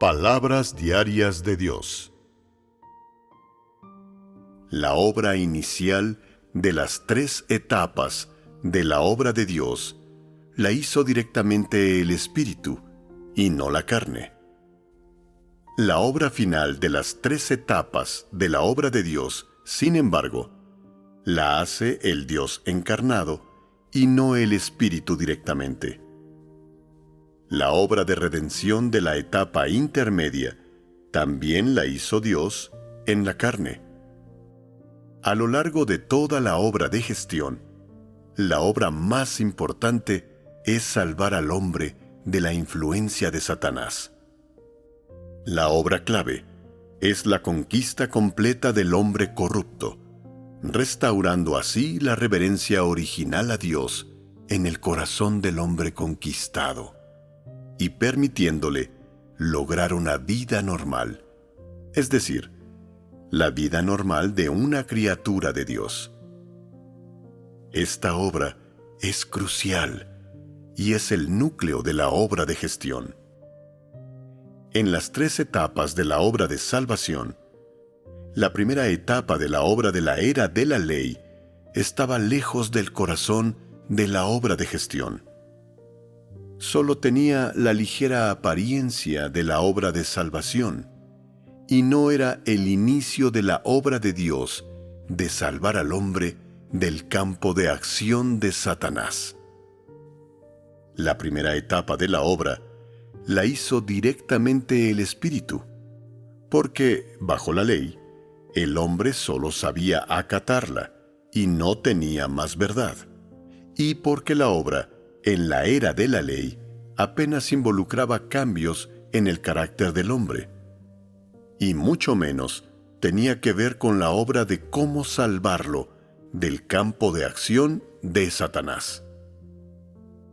Palabras diarias de Dios. La obra inicial de las 3 etapas de la obra de Dios la hizo directamente el Espíritu y no la carne. La obra final de las 3 etapas de la obra de Dios, sin embargo, la hace el Dios encarnado y no el Espíritu directamente. La obra de redención de la etapa intermedia también la hizo Dios en la carne. A lo largo de toda la obra de gestión, la obra más importante es salvar al hombre de la influencia de Satanás. La obra clave es la conquista completa del hombre corrupto, restaurando así la reverencia original a Dios en el corazón del hombre conquistado y permitiéndole lograr una vida normal, es decir, la vida normal de una criatura de Dios. Esta obra es crucial y es el núcleo de la obra de gestión. En las 3 etapas de la obra de salvación, la primera etapa de la obra de la era de la ley estaba lejos del corazón de la obra de gestión. Solo tenía la ligera apariencia de la obra de salvación, y no era el inicio de la obra de Dios de salvar al hombre del campo de acción de Satanás. La primera etapa de la obra la hizo directamente el Espíritu, porque, bajo la ley, el hombre solo sabía acatarla y no tenía más verdad, y porque la obra en la era de la ley apenas involucraba cambios en el carácter del hombre, y mucho menos tenía que ver con la obra de cómo salvarlo del campo de acción de Satanás.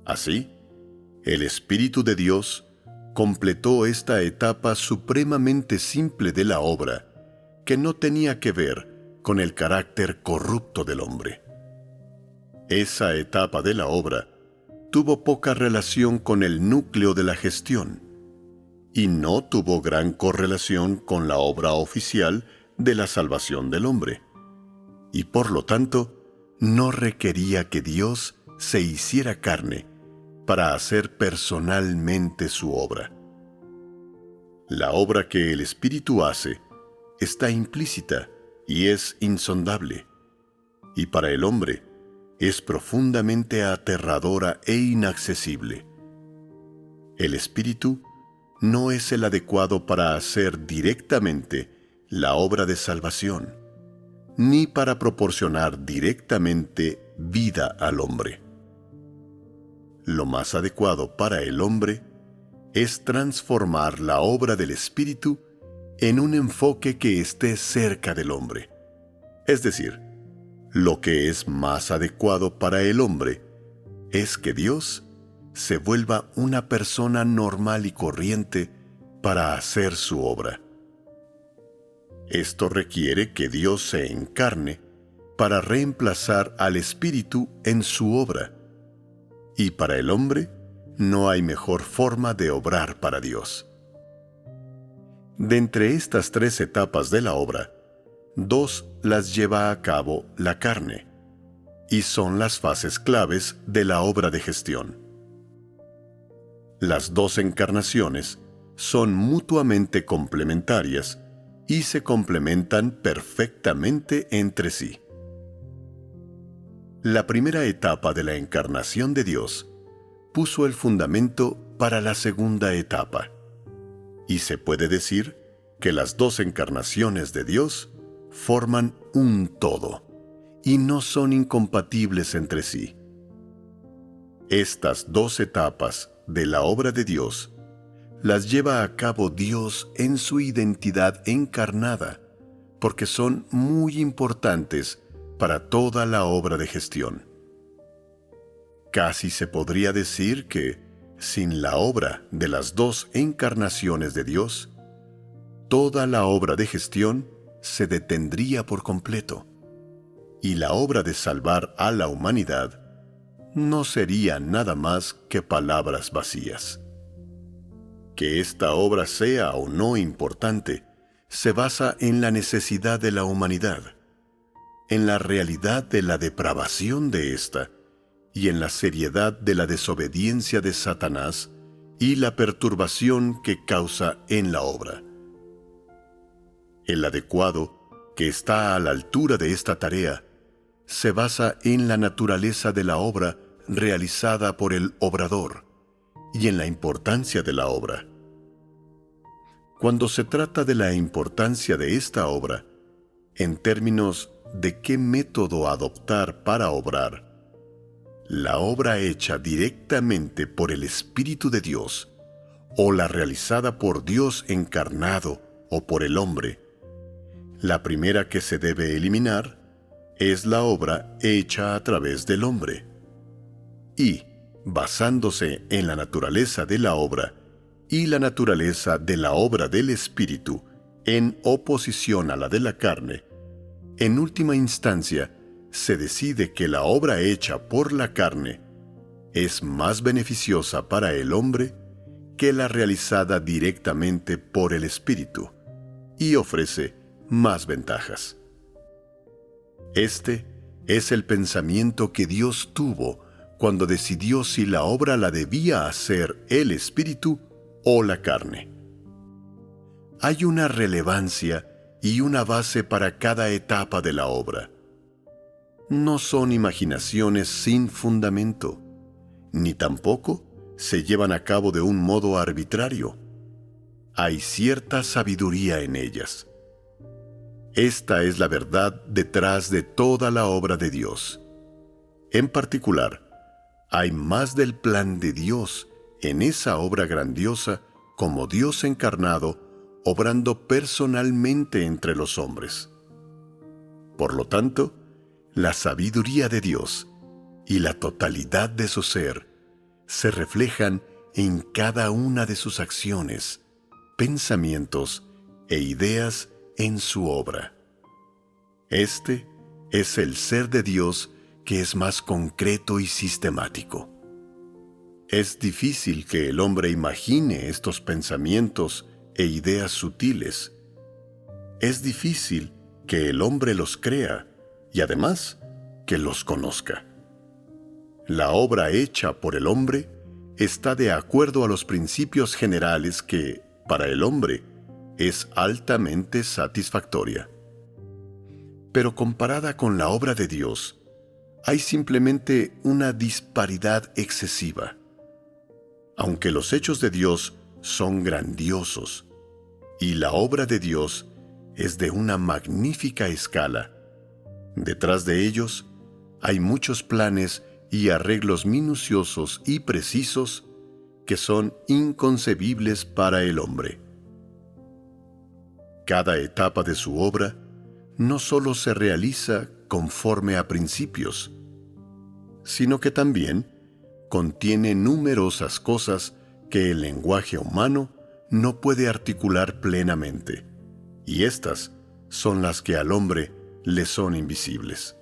Así, el Espíritu de Dios completó esta etapa supremamente simple de la obra, que no tenía que ver con el carácter corrupto del hombre. Esa etapa de la obra tuvo poca relación con el núcleo de la gestión, y no tuvo gran correlación con la obra oficial de la salvación del hombre, y por lo tanto, no requería que Dios se hiciera carne para hacer personalmente su obra. La obra que el Espíritu hace está implícita y es insondable, y para el hombre es profundamente aterradora e inaccesible. El Espíritu no es el adecuado para hacer directamente la obra de salvación, ni para proporcionar directamente vida al hombre. Lo más adecuado para el hombre es transformar la obra del Espíritu en un enfoque que esté cerca del hombre. Es decir, lo que es más adecuado para el hombre es que Dios se vuelva una persona normal y corriente para hacer su obra. Esto requiere que Dios se encarne para reemplazar al Espíritu en su obra, y para el hombre no hay mejor forma de obrar para Dios. De entre estas 3 etapas de la obra, 2 las lleva a cabo la carne, y son las fases claves de la obra de gestión. Las 2 encarnaciones son mutuamente complementarias y se complementan perfectamente entre sí. La primera etapa de la encarnación de Dios puso el fundamento para la segunda etapa, y se puede decir que las 2 encarnaciones de Dios forman un todo y no son incompatibles entre sí. Estas 2 etapas de la obra de Dios las lleva a cabo Dios en su identidad encarnada, porque son muy importantes para toda la obra de gestión. Casi se podría decir que, sin la obra de las 2 encarnaciones de Dios, toda la obra de gestión se detendría por completo, y la obra de salvar a la humanidad no sería nada más que palabras vacías. Que esta obra sea o no importante se basa en la necesidad de la humanidad, en la realidad de la depravación de ésta y en la seriedad de la desobediencia de Satanás y la perturbación que causa en la obra. El adecuado, que está a la altura de esta tarea, se basa en la naturaleza de la obra realizada por el obrador y en la importancia de la obra. Cuando se trata de la importancia de esta obra, en términos de qué método adoptar para obrar, la obra hecha directamente por el Espíritu de Dios o la realizada por Dios encarnado o por el hombre, la primera que se debe eliminar es la obra hecha a través del hombre. Y, basándose en la naturaleza de la obra y la naturaleza de la obra del Espíritu en oposición a la de la carne, en última instancia se decide que la obra hecha por la carne es más beneficiosa para el hombre que la realizada directamente por el Espíritu y ofrece más ventajas. Este es el pensamiento que Dios tuvo cuando decidió si la obra la debía hacer el Espíritu o la carne. Hay una relevancia y una base para cada etapa de la obra. No son imaginaciones sin fundamento, ni tampoco se llevan a cabo de un modo arbitrario. Hay cierta sabiduría en ellas. Esta es la verdad detrás de toda la obra de Dios. En particular, hay más del plan de Dios en esa obra grandiosa como Dios encarnado, obrando personalmente entre los hombres. Por lo tanto, la sabiduría de Dios y la totalidad de su ser se reflejan en cada una de sus acciones, pensamientos e ideas en su obra. Este es el ser de Dios que es más concreto y sistemático. Es difícil que el hombre imagine estos pensamientos e ideas sutiles. Es difícil que el hombre los crea y además que los conozca. La obra hecha por el hombre está de acuerdo a los principios generales que, para el hombre, es altamente satisfactoria. Pero comparada con la obra de Dios, hay simplemente una disparidad excesiva. Aunque los hechos de Dios son grandiosos y la obra de Dios es de una magnífica escala, detrás de ellos hay muchos planes y arreglos minuciosos y precisos que son inconcebibles para el hombre. Cada etapa de su obra no solo se realiza conforme a principios, sino que también contiene numerosas cosas que el lenguaje humano no puede articular plenamente, y estas son las que al hombre le son invisibles.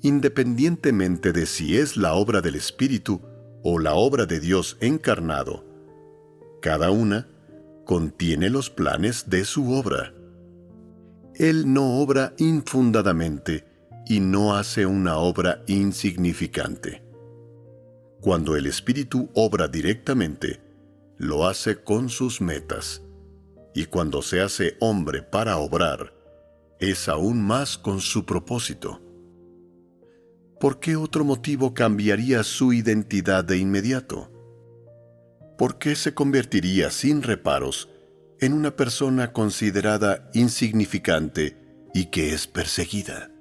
Independientemente de si es la obra del Espíritu o la obra de Dios encarnado, cada una contiene los planes de su obra. Él no obra infundadamente y no hace una obra insignificante. Cuando el Espíritu obra directamente, lo hace con sus metas, y cuando se hace hombre para obrar, es aún más con su propósito. ¿Por qué otro motivo cambiaría su identidad de inmediato? ¿Por qué se convertiría sin reparos en una persona considerada insignificante y que es perseguida?